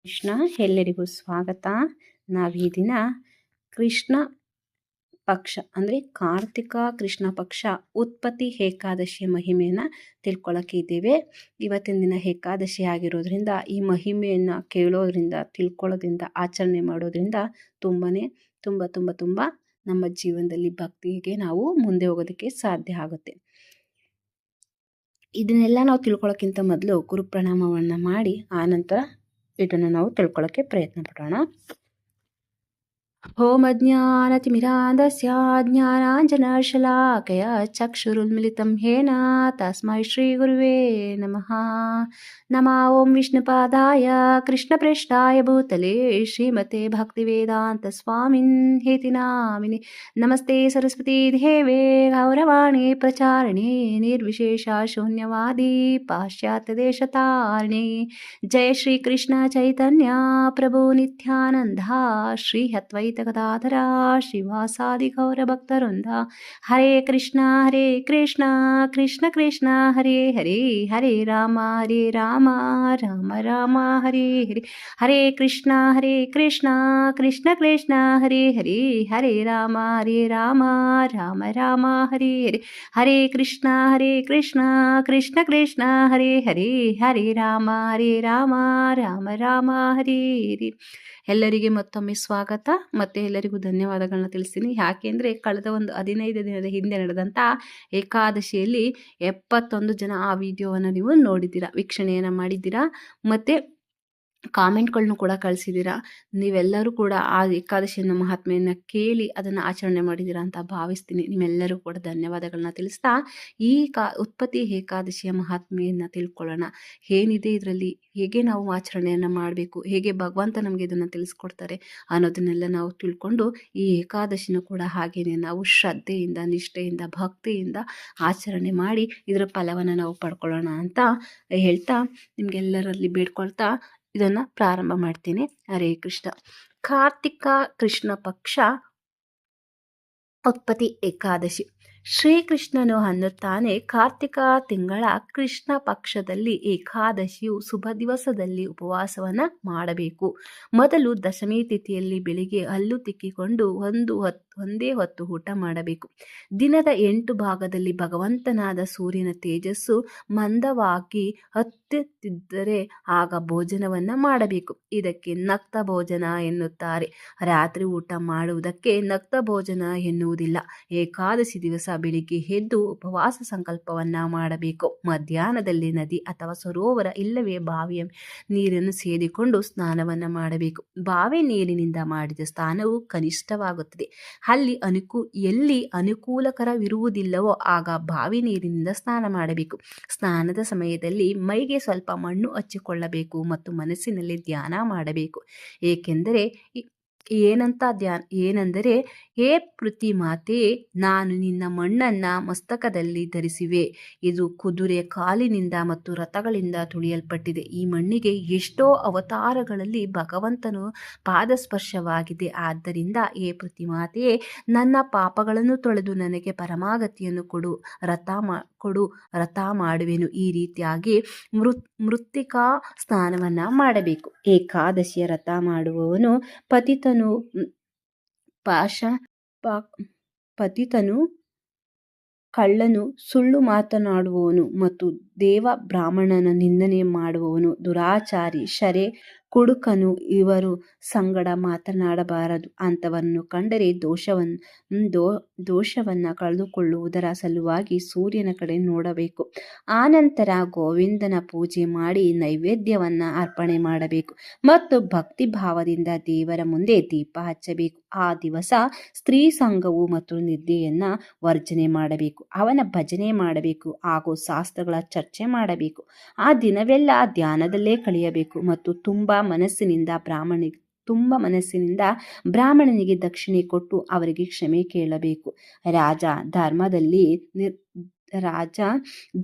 ಕೃಷ್ಣ ಎಲ್ಲರಿಗೂ ಸ್ವಾಗತ. ಈ ದಿನ ಕೃಷ್ಣ ಪಕ್ಷ ಅಂದರೆ ಕಾರ್ತಿಕ ಕೃಷ್ಣ ಪಕ್ಷ ಉತ್ಪತ್ತಿ ಏಕಾದಶಿಯ ಮಹಿಮೆಯನ್ನು ತಿಳ್ಕೊಳ್ಳೋಕೆ ಇದ್ದೇವೆ. ಇವತ್ತಿನ ದಿನ ಏಕಾದಶಿ ಆಗಿರೋದ್ರಿಂದ ಈ ಮಹಿಮೆಯನ್ನು ಕೇಳೋದ್ರಿಂದ, ತಿಳ್ಕೊಳ್ಳೋದ್ರಿಂದ, ಆಚರಣೆ ಮಾಡೋದ್ರಿಂದ ತುಂಬ ನಮ್ಮ ಜೀವನದಲ್ಲಿ ಭಕ್ತಿಗೆ ನಾವು ಮುಂದೆ ಹೋಗೋದಕ್ಕೆ ಸಾಧ್ಯ ಆಗುತ್ತೆ. ಇದನ್ನೆಲ್ಲ ನಾವು ತಿಳ್ಕೊಳ್ಳೋಕ್ಕಿಂತ ಮೊದಲು ಗುರು ಪ್ರಣಾಮವನ್ನು ಮಾಡಿ ಆನಂತರ ಇದನ್ನು ನಾವು ತಿಳ್ಕೊಳ್ಳೋಕ್ಕೆ ಪ್ರಯತ್ನ ಪಡೋಣ. ಓಂ ಅಜ್ಞಾನತಿಮಿರಾಂಧಸ್ಯ ಜ್ಞಾನಾಂಜನಶಲಾಕಯ ಚಕ್ಷುರುನ್ಮಿಲಿತಂ ಯೇನ ತಸ್ಮೈ ಶ್ರೀ ಗುರುವೇ ನಮಃ. ನಮಃ ಓಂ ವಿಷ್ಣುಪಾದಾಯ ಕೃಷ್ಣಪ್ರೇಷ್ಠಾಯ ಭೂತಲೆ ಶ್ರೀಮತೆ ಭಕ್ತಿವೇದಾಂತ ಸ್ವಾಮಿನ್ ಹೇತಿ ನಾಮಿನಿ. ನಮಸ್ತೆ ಸರಸ್ವತಿ ದೇವೇ ಗೌರವಾಣಿ ಪ್ರಚಾರಣೆ ನಿರ್ವಿಶೇಷ ಶೂನ್ಯವಾದಿ ಪಾಶ್ಚಾತ್ಯ ದೇಶತಾರಿಣಿ. ಜಯ ಶ್ರೀ ಕೃಷ್ಣ ಚೈತನ್ಯ ಪ್ರಭು ನಿತ್ಯಾನಂದ ಶ್ರೀ ಅದ್ವೈತ ಗದಾಧರ ಶ್ರೀವಾಸಾದಿ ಗೌರ ಭಕ್ತವೃಂದ. ಹರೇ ಕೃಷ್ಣ ಕೃಷ್ಣ ಕೃಷ್ಣ ಹರೇ ಹರೇ, ಹರೇ ರಾಮ ರಾಮ ರಾಮ ಹರೇ ಹರೇ. ಹರೇ ಕೃಷ್ಣ ಕೃಷ್ಣ ಕೃಷ್ಣ ಹರೇ ಹರೇ, ಹರೇ ರಾಮ ರಾಮ ರಾಮ ಹರೇ ಹರೇ. ಹರೇ ಕೃಷ್ಣ ಕೃಷ್ಣ ಹರೇ ಹರೇ, ಹರೇ ರಾಮ ರಾಮ ಹರೇ ಹರೇ. ಎಲ್ಲರಿಗೆ ಮತ್ತೊಮ್ಮೆ ಸ್ವಾಗತ ಮತ್ತು ಎಲ್ಲರಿಗೂ ಧನ್ಯವಾದಗಳನ್ನ ತಿಳಿಸ್ತೀನಿ. ಯಾಕೆಂದರೆ ಕಳೆದ ಒಂದು 15 ದಿನದ ಹಿಂದೆ ನಡೆದಂಥ ಏಕಾದಶಿಯಲ್ಲಿ 71 ಜನ ಆ ವಿಡಿಯೋವನ್ನು ನೀವು ನೋಡಿದ್ದೀರಾ, ವೀಕ್ಷಣೆಯನ್ನು ಮಾಡಿದ್ದೀರಾ ಮತ್ತು ಕಾಮೆಂಟ್ಗಳನ್ನು ಕೂಡ ಕಳಿಸಿದ್ದೀರಾ. ನೀವೆಲ್ಲರೂ ಕೂಡ ಆ ಏಕಾದಶಿಯ ಮಹಾತ್ಮೆಯನ್ನು ಕೇಳಿ ಅದನ್ನು ಆಚರಣೆ ಮಾಡಿದ್ದೀರಾ ಅಂತ ಭಾವಿಸ್ತೀನಿ. ನಿಮ್ಮೆಲ್ಲರೂ ಕೂಡ ಧನ್ಯವಾದಗಳನ್ನ ತಿಳಿಸ್ತಾ ಈ ಉತ್ಪತ್ತಿ ಏಕಾದಶಿಯ ಮಹಾತ್ಮೆಯನ್ನು ತಿಳ್ಕೊಳ್ಳೋಣ. ಏನಿದೆ ಇದರಲ್ಲಿ, ಹೇಗೆ ನಾವು ಆಚರಣೆಯನ್ನು ಮಾಡಬೇಕು, ಹೇಗೆ ಭಗವಂತ ನಮಗೆ ಇದನ್ನು ತಿಳಿಸ್ಕೊಡ್ತಾರೆ ಅನ್ನೋದನ್ನೆಲ್ಲ ನಾವು ತಿಳ್ಕೊಂಡು ಈ ಏಕಾದಶಿನೂ ಕೂಡ ಹಾಗೆಯೇ ನಾವು ಶ್ರದ್ಧೆಯಿಂದ, ನಿಷ್ಠೆಯಿಂದ, ಭಕ್ತಿಯಿಂದ ಆಚರಣೆ ಮಾಡಿ ಇದರ ಫಲವನ್ನು ನಾವು ಪಡ್ಕೊಳ್ಳೋಣ ಅಂತ ಹೇಳ್ತಾ ನಿಮಗೆಲ್ಲರಲ್ಲಿ ಬೇಡ್ಕೊಳ್ತಾ ಇದನ್ನು ಪ್ರಾರಂಭ ಮಾಡ್ತೀನಿ. ಹರೇ ಕೃಷ್ಣ. ಕಾರ್ತಿಕ ಕೃಷ್ಣ ಪಕ್ಷ ಉತ್ಪತ್ತಿ ಏಕಾದಶಿ. ಶ್ರೀಕೃಷ್ಣನು ಅನ್ನುತ್ತಾನೆ, ಕಾರ್ತಿಕ ತಿಂಗಳ ಕೃಷ್ಣ ಪಕ್ಷದಲ್ಲಿ ಏಕಾದಶಿಯು ಶುಭ ದಿವಸದಲ್ಲಿ ಉಪವಾಸವನ್ನು ಮಾಡಬೇಕು. ಮೊದಲು ದಶಮಿ ತಿಥಿಯಲ್ಲಿ ಬೆಳಿಗ್ಗೆ ಹಲ್ಲು ತಿಕ್ಕಿಕೊಂಡು ಒಂದೇ ಹೊತ್ತು ಊಟ ಮಾಡಬೇಕು. ದಿನದ 8 ಭಾಗದಲ್ಲಿ ಭಗವಂತನಾದ ಸೂರ್ಯನ ತೇಜಸ್ಸು ಮಂದವಾಗಿ ಹತ್ತುತ್ತಿದ್ದರೆ ಆಗ ಭೋಜನವನ್ನು ಮಾಡಬೇಕು. ಇದಕ್ಕೆ ನಕ್ತ ಭೋಜನ ಎನ್ನುತ್ತಾರೆ. ರಾತ್ರಿ ಊಟ ಮಾಡುವುದಕ್ಕೆ ನಕ್ತ ಭೋಜನ ಎನ್ನುವುದಿಲ್ಲ. ಏಕಾದಶಿ ದಿವಸ ಬೆಳಿಗ್ಗೆ ಎದ್ದು ಉಪವಾಸ ಸಂಕಲ್ಪವನ್ನು ಮಾಡಬೇಕು. ಮಧ್ಯಾಹ್ನದಲ್ಲಿ ನದಿ ಅಥವಾ ಸರೋವರ ಇಲ್ಲವೇ ಬಾವಿಯ ನೀರನ್ನು ಸೇದಿಕೊಂಡು ಸ್ನಾನವನ್ನು ಮಾಡಬೇಕು. ಬಾವಿ ನೀರಿನಿಂದ ಮಾಡಿದ ಸ್ನಾನವು ಕನಿಷ್ಠವಾಗುತ್ತದೆ. ಎಲ್ಲಿ ಅನುಕೂಲಕರವಿರುವುದಿಲ್ಲವೋ ಆಗ ಬಾವಿ ನೀರಿನಿಂದ ಸ್ನಾನ ಮಾಡಬೇಕು. ಸ್ನಾನದ ಸಮಯದಲ್ಲಿ ಮೈಗೆ ಸ್ವಲ್ಪ ಮಣ್ಣು ಹಚ್ಚಿಕೊಳ್ಳಬೇಕು ಮತ್ತು ಮನಸ್ಸಿನಲ್ಲಿ ಧ್ಯಾನ ಮಾಡಬೇಕು. ಏನೆಂದರೆ, ಹೇ ಪೃಥ್ವಿ ಮಾತೆಯೇ, ನಾನು ನಿನ್ನ ಮಣ್ಣನ್ನು ಮಸ್ತಕದಲ್ಲಿ ಧರಿಸಿವೆ. ಇದು ಕುದುರೆ ಕಾಲಿನಿಂದ ಮತ್ತು ರಥಗಳಿಂದ ತುಳಿಯಲ್ಪಟ್ಟಿದೆ. ಈ ಮಣ್ಣಿಗೆ ಎಷ್ಟೋ ಅವತಾರಗಳಲ್ಲಿ ಭಗವಂತನು ಪಾದಸ್ಪರ್ಶವಾಗಿದೆ. ಆದ್ದರಿಂದ ಹೇ ಪೃಥ್ವಿ ಮಾತೆಯೇ, ನನ್ನ ಪಾಪಗಳನ್ನು ತೊಳೆದು ನನಗೆ ಪರಮಾಗತಿಯನ್ನು ಕೊಡು, ರಥ ಮಾಡುವೆನು. ಈ ರೀತಿಯಾಗಿ ಮೃತ್ತಿಕಾ ಸ್ನಾನವನ್ನು ಮಾಡಬೇಕು. ಏಕಾದಶಿಯ ರಥ ಮಾಡುವವನು ಪತಿತನು, ಕಳ್ಳನು, ಸುಳ್ಳು ಮಾತನಾಡುವವನು ಮತ್ತು ದೇವ ಬ್ರಾಹ್ಮಣನ ನಿಂದನೆ ಮಾಡುವವನು, ದುರಾಚಾರಿ, ಶರೆ, ಕುಡುಕನು ಇವರ ಸಂಗಡ ಮಾತನಾಡಬಾರದು. ಅಂಥವನ್ನು ಕಂಡರೆ ದೋಷವನ್ನು ಕಳೆದುಕೊಳ್ಳುವುದರ ಸಲುವಾಗಿ ಸೂರ್ಯನ ಕಡೆ ನೋಡಬೇಕು. ಆನಂತರ ಗೋವಿಂದನ ಪೂಜೆ ಮಾಡಿ ನೈವೇದ್ಯವನ್ನು ಅರ್ಪಣೆ ಮಾಡಬೇಕು ಮತ್ತು ಭಕ್ತಿ ಭಾವದಿಂದ ದೇವರ ಮುಂದೆ ದೀಪ ಹಚ್ಚಬೇಕು. ಆ ದಿವಸ ಸ್ತ್ರೀ ಸಂಘವು ಮತ್ತು ನಿದ್ದೆಯನ್ನು ವರ್ಜನೆ ಮಾಡಬೇಕು. ಅವನ ಭಜನೆ ಮಾಡಬೇಕು ಹಾಗೂ ಶಾಸ್ತ್ರಗಳ ಚರ್ಚೆ ಮಾಡಬೇಕು. ಆ ದಿನವೆಲ್ಲ ಧ್ಯಾನದಲ್ಲೇ ಕಳೆಯಬೇಕು ಮತ್ತು ತುಂಬ ಮನಸ್ಸಿನಿಂದ ಬ್ರಾಹ್ಮಣನಿಗೆ ದಕ್ಷಿಣೆ ಕೊಟ್ಟು ಅವರಿಗೆ ಕ್ಷಮೆ ಕೇಳಬೇಕು. ರಾಜ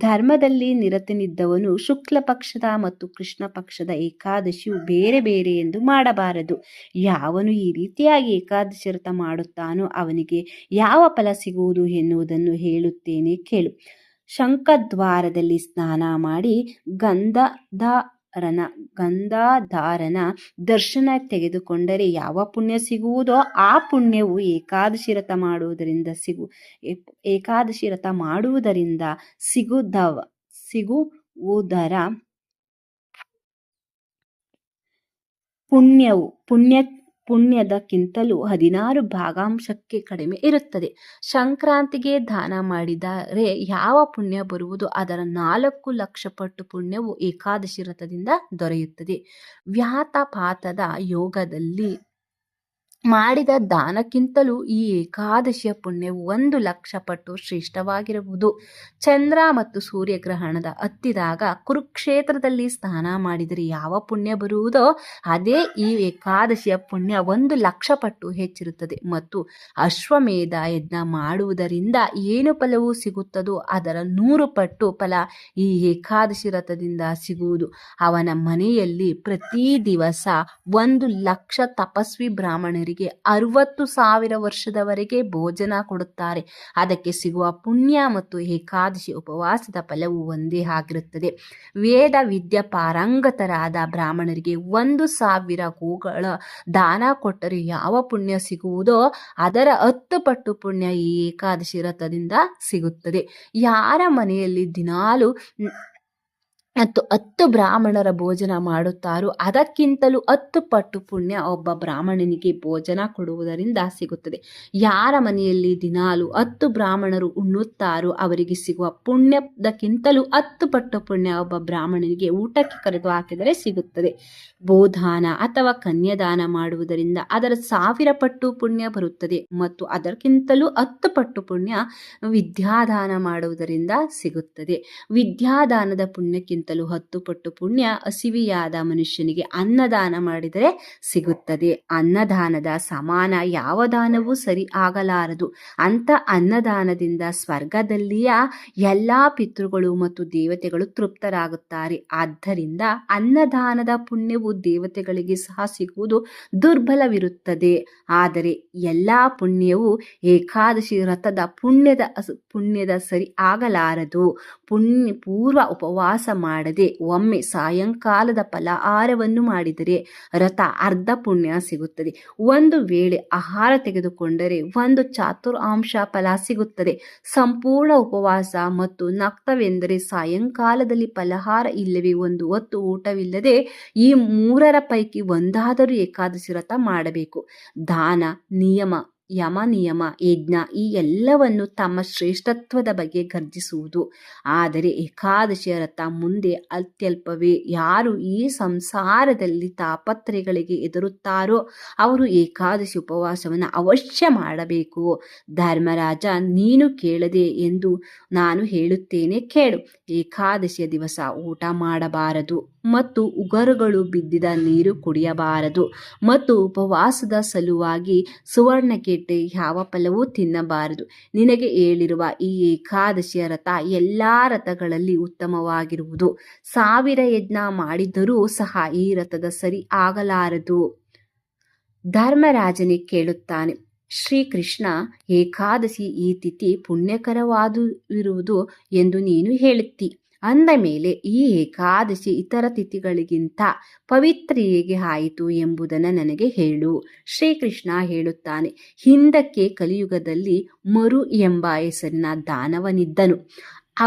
ಧರ್ಮದಲ್ಲಿ ನಿರತನಿದ್ದವನು ಶುಕ್ಲ ಪಕ್ಷದ ಮತ್ತು ಕೃಷ್ಣ ಪಕ್ಷದ ಏಕಾದಶಿಯು ಬೇರೆ ಬೇರೆ ಎಂದು ಮಾಡಬಾರದು. ಯಾವನು ಈ ರೀತಿಯಾಗಿ ಏಕಾದಶಿ ವ್ರತ ಮಾಡುತ್ತಾನೋ ಅವನಿಗೆ ಯಾವ ಫಲ ಸಿಗುವುದು ಎನ್ನುವುದನ್ನು ಹೇಳುತ್ತೇನೆ ಕೇಳು. ಶಂಖದ್ವಾರದಲ್ಲಿ ಸ್ನಾನ ಮಾಡಿ ಗಂಧದ ಗಂಧಾಧಾರನ ದರ್ಶನ ತೆಗೆದುಕೊಂಡರೆ ಯಾವ ಪುಣ್ಯ ಸಿಗುವುದೋ ಆ ಪುಣ್ಯವು ಏಕಾದಶಿ ವ್ರತ ಮಾಡುವುದರಿಂದ ಸಿಗುವುದರ ಪುಣ್ಯದಕ್ಕಿಂತಲೂ 16 ಭಾಗಾಂಶಕ್ಕೆ ಕಡಿಮೆ ಇರುತ್ತದೆ. ಸಂಕ್ರಾಂತಿಗೆ ದಾನ ಮಾಡಿದರೆ ಯಾವ ಪುಣ್ಯ ಬರುವುದೋ ಅದರ 4 ಲಕ್ಷ ಪಟ್ಟು ಪುಣ್ಯವು ಏಕಾದಶಿ ವ್ರತದಿಂದ ದೊರೆಯುತ್ತದೆ. ವ್ಯಾತಪಾತದ ಯೋಗದಲ್ಲಿ ಮಾಡಿದ ದಾನಕ್ಕಿಂತಲೂ ಈ ಏಕಾದಶಿಯ ಪುಣ್ಯವು 1 ಲಕ್ಷ ಪಟ್ಟು ಶ್ರೇಷ್ಠವಾಗಿರುವುದು. ಚಂದ್ರ ಮತ್ತು ಸೂರ್ಯಗ್ರಹಣದ ಹತ್ತಿದಾಗ ಕುರುಕ್ಷೇತ್ರದಲ್ಲಿ ಸ್ನಾನ ಮಾಡಿದರೆ ಯಾವ ಪುಣ್ಯ ಬರುವುದೋ ಅದೇ ಈ ಏಕಾದಶಿಯ ಪುಣ್ಯ 1 ಲಕ್ಷ ಪಟ್ಟು ಹೆಚ್ಚಿರುತ್ತದೆ. ಮತ್ತು ಅಶ್ವಮೇಧ ಯಜ್ಞ ಮಾಡುವುದರಿಂದ ಏನು ಫಲವು ಸಿಗುತ್ತದೋ ಅದರ 100 ಪಟ್ಟು ಫಲ ಈ ಏಕಾದಶಿ ವ್ರತದಿಂದ ಸಿಗುವುದು. ಅವನ ಮನೆಯಲ್ಲಿ ಪ್ರತಿ ದಿವಸ 1 ಲಕ್ಷ ತಪಸ್ವಿ ಬ್ರಾಹ್ಮಣರಿಗೆ 60,000 ವರ್ಷದವರೆಗೆ ಭೋಜನ ಕೊಡುತ್ತಾರೆ. ಅದಕ್ಕೆ ಸಿಗುವ ಪುಣ್ಯ ಮತ್ತು ಏಕಾದಶಿ ಉಪವಾಸದ ಫಲವು ಒಂದೇ ಆಗಿರುತ್ತದೆ. ವೇದ ವಿದ್ಯೆ ಪಾರಂಗತರಾದ ಬ್ರಾಹ್ಮಣರಿಗೆ 1,000 ಗೋಗಳ ದಾನ ಕೊಟ್ಟರೆ ಯಾವ ಪುಣ್ಯ ಸಿಗುವುದೋ ಅದರ 10 ಪಟ್ಟು ಪುಣ್ಯ ಈ ಏಕಾದಶಿ ವ್ರತದಿಂದ ಸಿಗುತ್ತದೆ. ಯಾರ ಮನೆಯಲ್ಲಿ ದಿನಾಲು 10 ಬ್ರಾಹ್ಮಣರ ಭೋಜನ ಮಾಡುತ್ತಾರೋ ಅದಕ್ಕಿಂತಲೂ 10 ಪಟ್ಟು ಪುಣ್ಯ ಒಬ್ಬ ಬ್ರಾಹ್ಮಣನಿಗೆ ಭೋಜನ ಕೊಡುವುದರಿಂದ ಸಿಗುತ್ತದೆ. ಯಾರ ಮನೆಯಲ್ಲಿ ದಿನಾಲು 10 ಬ್ರಾಹ್ಮಣರು ಉಣ್ಣುತ್ತಾರೋ ಅವರಿಗೆ ಸಿಗುವ ಪುಣ್ಯದಕ್ಕಿಂತಲೂ 10 ಪಟ್ಟು ಪುಣ್ಯ ಒಬ್ಬ ಬ್ರಾಹ್ಮಣನಿಗೆ ಊಟಕ್ಕೆ ಕರೆದು ಹಾಕಿದರೆ ಸಿಗುತ್ತದೆ. ಗೋದಾನ ಅಥವಾ ಕನ್ಯಾದಾನ ಮಾಡುವುದರಿಂದ ಅದರ 1000 ಪಟ್ಟು ಪುಣ್ಯ ಬರುತ್ತದೆ. ಮತ್ತು ಅದಕ್ಕಿಂತಲೂ 10 ಪಟ್ಟು ಪುಣ್ಯ ವಿದ್ಯಾದಾನ ಮಾಡುವುದರಿಂದ ಸಿಗುತ್ತದೆ. ವಿದ್ಯಾದಾನದ ಪುಣ್ಯಕ್ಕಿಂತಲೂ 10 ಪಟ್ಟು ಪುಣ್ಯ ಹಸಿವಿಯಾದ ಮನುಷ್ಯನಿಗೆ ಅನ್ನದಾನ ಮಾಡಿದರೆ ಸಿಗುತ್ತದೆ. ಅನ್ನದಾನದ ಸಮಾನ ಯಾವ ದಾನವೂ ಸರಿ ಆಗಲಾರದು. ಅಂತ ಅನ್ನದಾನದಿಂದ ಸ್ವರ್ಗದಲ್ಲಿಯ ಎಲ್ಲಾ ಪಿತೃಗಳು ಮತ್ತು ದೇವತೆಗಳು ತೃಪ್ತರಾಗುತ್ತಾರೆ. ಆದ್ದರಿಂದ ಅನ್ನದಾನದ ಪುಣ್ಯವು ದೇವತೆಗಳಿಗೆ ಸಹ ಸಿಗುವುದು ದುರ್ಬಲವಿರುತ್ತದೆ. ಆದರೆ ಎಲ್ಲಾ ಪುಣ್ಯವು ಏಕಾದಶಿ ವ್ರತದ ಪುಣ್ಯದ ಸರಿ ಆಗಲಾರದು. ಪೂರ್ವ ಉಪವಾಸ ಮಾಡದೆ ಒಮ್ಮೆ ಸಾಯಂಕಾಲದ ಫಲಾಹಾರವನ್ನು ಮಾಡಿದರೆ ವ್ರತ ಅರ್ಧ ಪುಣ್ಯ ಸಿಗುತ್ತದೆ. ಒಂದು ವೇಳೆ ಆಹಾರ ತೆಗೆದುಕೊಂಡರೆ 1 ಚತುರ್ಥಾಂಶ ಫಲ ಸಿಗುತ್ತದೆ. ಸಂಪೂರ್ಣ ಉಪವಾಸ ಮತ್ತು ನಕ್ತವೆಂದರೆ ಸಾಯಂಕಾಲದಲ್ಲಿ ಫಲಾಹಾರ ಇಲ್ಲವೇ 1 ಹೊತ್ತು ಊಟವಿಲ್ಲದೆ ಈ 3ರ ಪೈಕಿ ಒಂದಾದರೂ ಏಕಾದಶಿ ವ್ರತ ಮಾಡಬೇಕು. ದಾನ, ಯಮ ನಿಯಮ, ಯಜ್ಞ ಈ ಎಲ್ಲವನ್ನು ತಮ್ಮ ಶ್ರೇಷ್ಠತ್ವದ ಬಗ್ಗೆ ಗರ್ಜಿಸುವುದು. ಆದರೆ ಏಕಾದಶಿಯ ವ್ರತ ಮುಂದೆ ಅತ್ಯಲ್ಪವೇ. ಯಾರು ಈ ಸಂಸಾರದಲ್ಲಿ ತಾಪತ್ರಯಗಳಿಗೆ ಎದುರುತ್ತಾರೋ ಅವರು ಏಕಾದಶಿ ಉಪವಾಸವನ್ನು ಅವಶ್ಯ ಮಾಡಬೇಕು. ಧರ್ಮರಾಜ, ನೀನು ಕೇಳದೆ ಎಂದು ನಾನು ಹೇಳುತ್ತೇನೆ ಕೇಳು. ಏಕಾದಶಿಯ ದಿವಸ ಊಟ ಮಾಡಬಾರದು ಮತ್ತು ಉಗುರುಗಳು ಬಿದ್ದಿದ ನೀರು ಕುಡಿಯಬಾರದು ಮತ್ತು ಉಪವಾಸದ ಸಲುವಾಗಿ ಸುವರ್ಣಗೆಡ್ಡೆ ಯಾವ ಫಲವೂ ತಿನ್ನಬಾರದು. ನಿನಗೆ ಹೇಳಿರುವ ಈ ಏಕಾದಶಿಯ ವ್ರತ ಎಲ್ಲಾ ವ್ರತಗಳಲ್ಲಿ ಉತ್ತಮವಾಗಿರುವುದು. 1000 ಯಜ್ಞ ಮಾಡಿದರೂ ಸಹ ಈ ವ್ರತದ ಸರಿ ಆಗಲಾರದು. ಧರ್ಮರಾಜನೇ ಕೇಳುತ್ತಾನೆ, ಶ್ರೀಕೃಷ್ಣ, ಏಕಾದಶಿ ಈ ತಿಥಿ ಪುಣ್ಯಕರವಾಗಿರುವುದು ಎಂದು ನೀನು ಹೇಳುತ್ತಿ. ಅಂದ ಮೇಲೆ ಈ ಏಕಾದಶಿ ಇತರ ತಿಥಿಗಳಿಗಿಂತ ಪವಿತ್ರ ಹೇಗೆ ಆಯಿತು ಎಂಬುದನ್ನು ನನಗೆ ಹೇಳು. ಶ್ರೀಕೃಷ್ಣ ಹೇಳುತ್ತಾನೆ, ಹಿಂದಕ್ಕೆ ಕಲಿಯುಗದಲ್ಲಿ ಮರು ಎಂಬ ಹೆಸರಿನ ದಾನವನಿದ್ದನು.